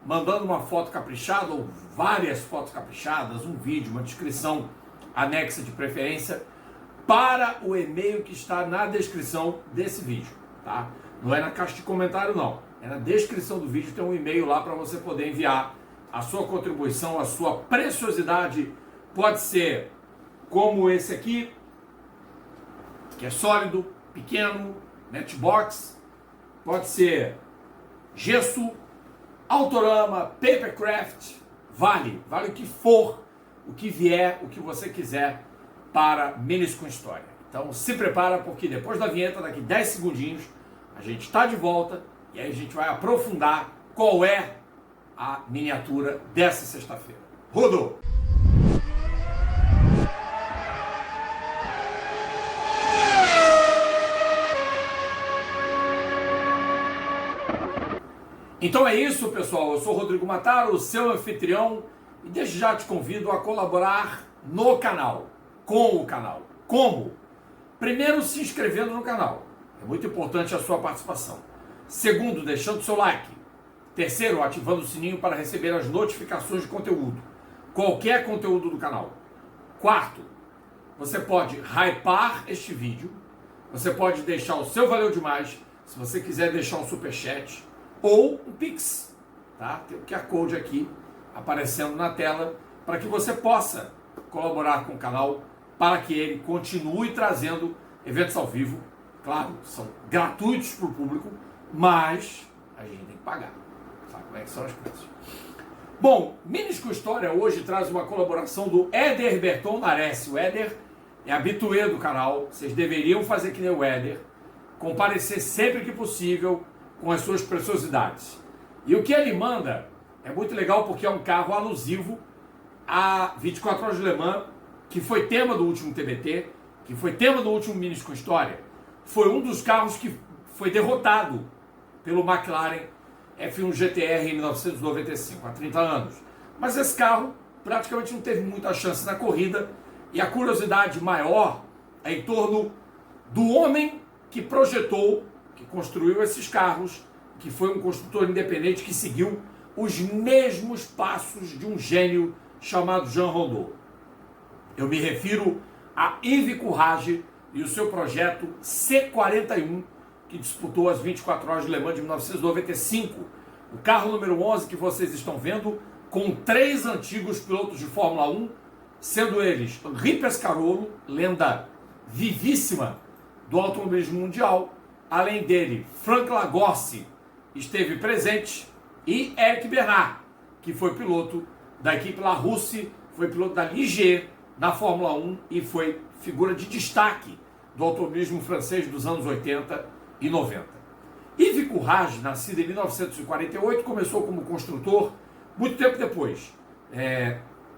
mandando uma foto caprichada ou várias fotos caprichadas, um vídeo, uma descrição anexa de preferência, para o e-mail que está na descrição desse vídeo, tá? Não é na caixa de comentário não, é na descrição do vídeo, tem um e-mail lá para você poder enviar a sua contribuição, a sua preciosidade. Pode ser como esse aqui, que é sólido, pequeno, matchbox, pode ser gesso, autorama, papercraft, vale o que for, o que vier, o que você quiser para Minis com História. Então se prepara, porque depois da vinheta, daqui 10 segundinhos, a gente está de volta e aí a gente vai aprofundar qual é a miniatura dessa sexta-feira. Rodou! Então é isso, pessoal. Eu sou Rodrigo Mataro, o seu anfitrião, e desde já te convido a colaborar no canal, com o canal. Como? Primeiro, se inscrevendo no canal. É muito importante a sua participação. Segundo, deixando o seu like. Terceiro, ativando o sininho para receber as notificações de conteúdo. Qualquer conteúdo do canal. Quarto, você pode hypar este vídeo. Você pode deixar o seu valeu demais, se você quiser deixar um superchat ou um Pix, tá? Tem o QR Code aqui aparecendo na tela para que você possa colaborar com o canal, para que ele continue trazendo eventos ao vivo. Claro, são gratuitos para o público, mas a gente tem que pagar. Sabe como é que são as coisas? Bom, Minis com História hoje traz uma colaboração do Éder Berton Nares. O Éder é habituê do canal, vocês deveriam fazer que nem o Éder, comparecer sempre que possível com as suas preciosidades. E o que ele manda é muito legal, porque é um carro alusivo a 24 Horas de Le Mans, que foi tema do último TBT, que foi tema do último Minis com História. Foi um dos carros que foi derrotado pelo McLaren F1 GTR em 1995, há 30 anos. Mas esse carro praticamente não teve muita chance na corrida, e a curiosidade maior é em torno do homem que projetou, que construiu esses carros, que foi um construtor independente que seguiu os mesmos passos de um gênio chamado Jean Rondeau. Eu me refiro a Yves Courage e o seu projeto C41, que disputou as 24 Horas de Le Mans de 1995. O carro número 11 que vocês estão vendo, com 3 antigos pilotos de Fórmula 1, sendo eles Henri Pescarolo, lenda vivíssima do automobilismo mundial. Além dele, Frank Lagorce esteve presente, e Eric Bernard, que foi piloto da equipe La Russe, foi piloto da Ligier na Fórmula 1 e foi figura de destaque do automobilismo francês dos anos 80 e 90. Yves Courage, nascido em 1948, começou como construtor muito tempo depois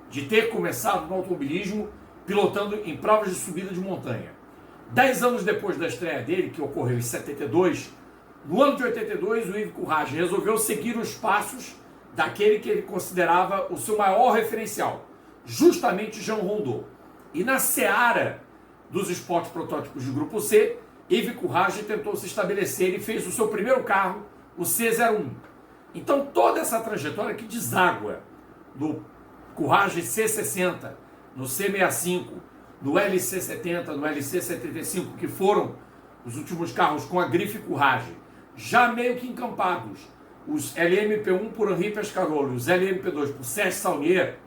de ter começado no automobilismo, pilotando em provas de subida de montanha. 10 anos depois da estreia dele, que ocorreu em 72, no ano de 82, o Yves Courage resolveu seguir os passos daquele que ele considerava o seu maior referencial, justamente Jean Rondeau. E na seara dos esportes protótipos de Grupo C, Yves Courage tentou se estabelecer e fez o seu primeiro carro, o C01. Então toda essa trajetória que deságua no Courage C60, no C65, no LC70, no LC75, que foram os últimos carros com a grife Courage, já meio que encampados, os LMP1 por Henri Pescarolo, os LMP2 por Serge Saunier,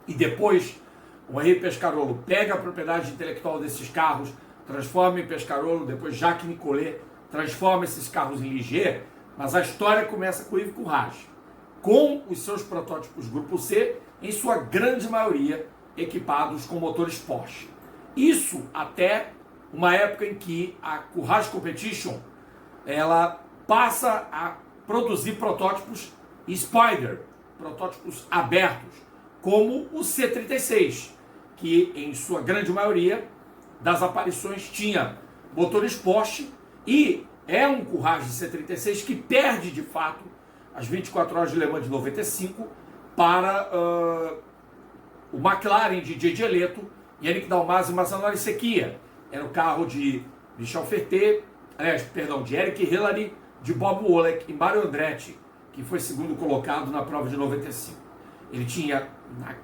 e depois o Henri Pescarolo pega a propriedade intelectual desses carros, transforma em Pescarolo, depois Jacques Nicolet transforma esses carros em Ligier, mas a história começa com o Yves Courage, com os seus protótipos Grupo C, em sua grande maioria equipados com motores Porsche. Isso até uma época em que a Courage Competition ela passa a produzir protótipos Spider, protótipos abertos, como o C36, que em sua grande maioria das aparições tinha motores Porsche, e é um Courage C36 que perde de fato as 24 Horas de Le Mans de 95 para o McLaren de J.J. Leto, Yannick Dalmasi e Masanori Sequia. Era o carro de Michel Ferté, de Eric Hillary, de Bob Wollek e Mario Andretti, que foi segundo colocado na prova de 95. Ele tinha, na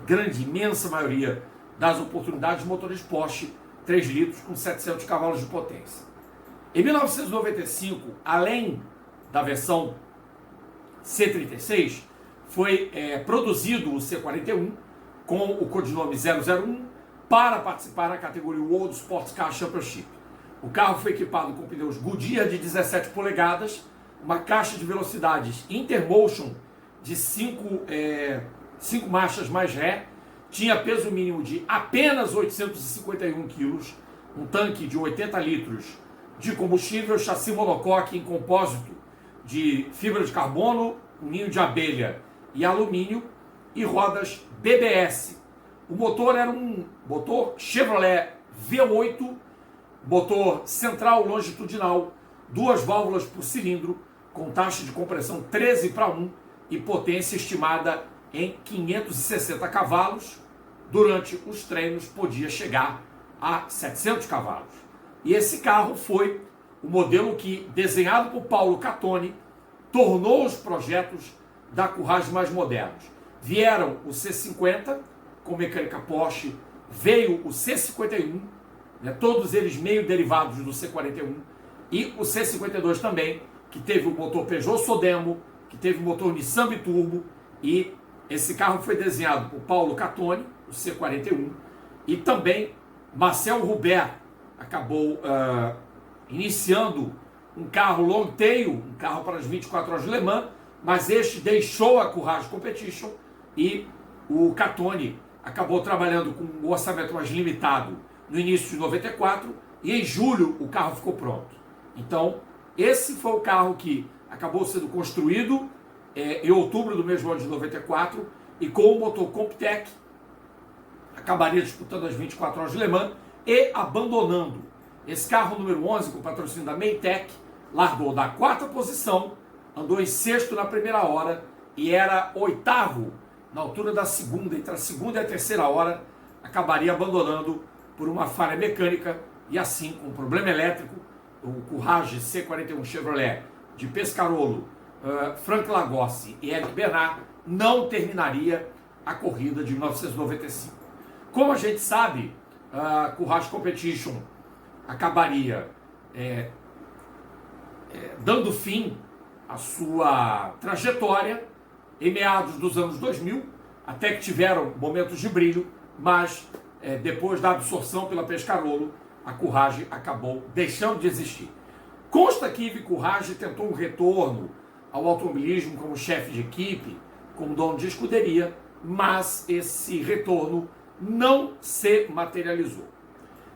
grande, imensa maioria das oportunidades, motores Porsche 3 litros com 700 cavalos de potência. Em 1995, além da versão C36, foi produzido o C41 com o codinome 001 para participar da categoria World Sports Car Championship. O carro foi equipado com pneus Goodyear de 17 polegadas, uma caixa de velocidades Intermotion de 5 marchas mais ré, tinha peso mínimo de apenas 851 quilos, um tanque de 80 litros de combustível, chassi monocoque em compósito de fibra de carbono, um ninho de abelha e alumínio e rodas BBS. O motor era um motor Chevrolet V8, motor central longitudinal, 2 válvulas por cilindro, com taxa de compressão 13:1 e potência estimada em 560 cavalos. Durante os treinos podia chegar a 700 cavalos. E esse carro foi o modelo que, desenhado por Paulo Catoni, tornou os projetos da Courage mais modernos. Vieram o C50, com mecânica Porsche, veio o C51, todos eles meio derivados do C41, e o C52 também, que teve o motor Peugeot Sodemo, que teve o motor Nissan Biturbo, e esse carro foi desenhado por Paulo Catoni, o C41, e também Marcel Hubert acabou iniciando um carro long tail, um carro para as 24 horas de Le Mans, mas este deixou a Courage Competition e o Catoni acabou trabalhando com um orçamento mais limitado no início de 94 e em julho o carro ficou pronto. Então, esse foi o carro que acabou sendo construído em outubro do mesmo ano de 94 e com o motor Comptech acabaria disputando as 24 horas de Le Mans e abandonando. Esse carro número 11, com patrocínio da Maytech, largou da 4ª posição, andou em 6º na primeira hora e era 8º na altura da segunda, entre a segunda e a terceira hora, acabaria abandonando por uma falha mecânica e assim, com um problema elétrico, o Courage C41 Chevrolet de Pescarolo, Frank Lagossi e Eric Bernard não terminaria a corrida de 1995. Como a gente sabe, a Courage Competition acabaria dando fim à sua trajetória em meados dos anos 2000, até que tiveram momentos de brilho, mas depois da absorção pela Pescarolo, a Courage acabou deixando de existir. Consta que Yves Courage tentou um retorno ao automobilismo como chefe de equipe, como dono de escuderia, mas esse retorno não se materializou.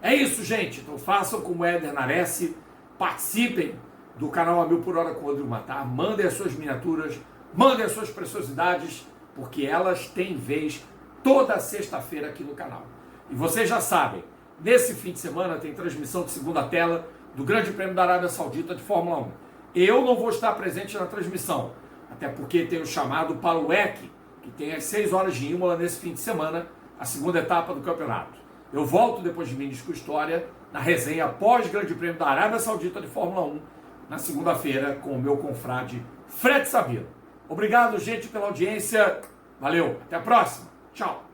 É isso, gente. Então façam como Éder Nares, participem do canal A Mil por Hora com o Rodrigo Matar, mandem as suas miniaturas, mandem as suas preciosidades, porque elas têm vez toda sexta-feira aqui no canal. E vocês já sabem, nesse fim de semana tem transmissão de segunda tela do Grande Prêmio da Arábia Saudita de Fórmula 1. Eu não vou estar presente na transmissão, até porque tem o chamado para o WEC, que tem às 6 horas de Imola nesse fim de semana, a segunda etapa do campeonato. Eu volto depois de Minis com História, na resenha após Grande Prêmio da Arábia Saudita de Fórmula 1, na segunda-feira, com o meu confrade Fred Sabino. Obrigado, gente, pela audiência. Valeu, até a próxima. Tchau.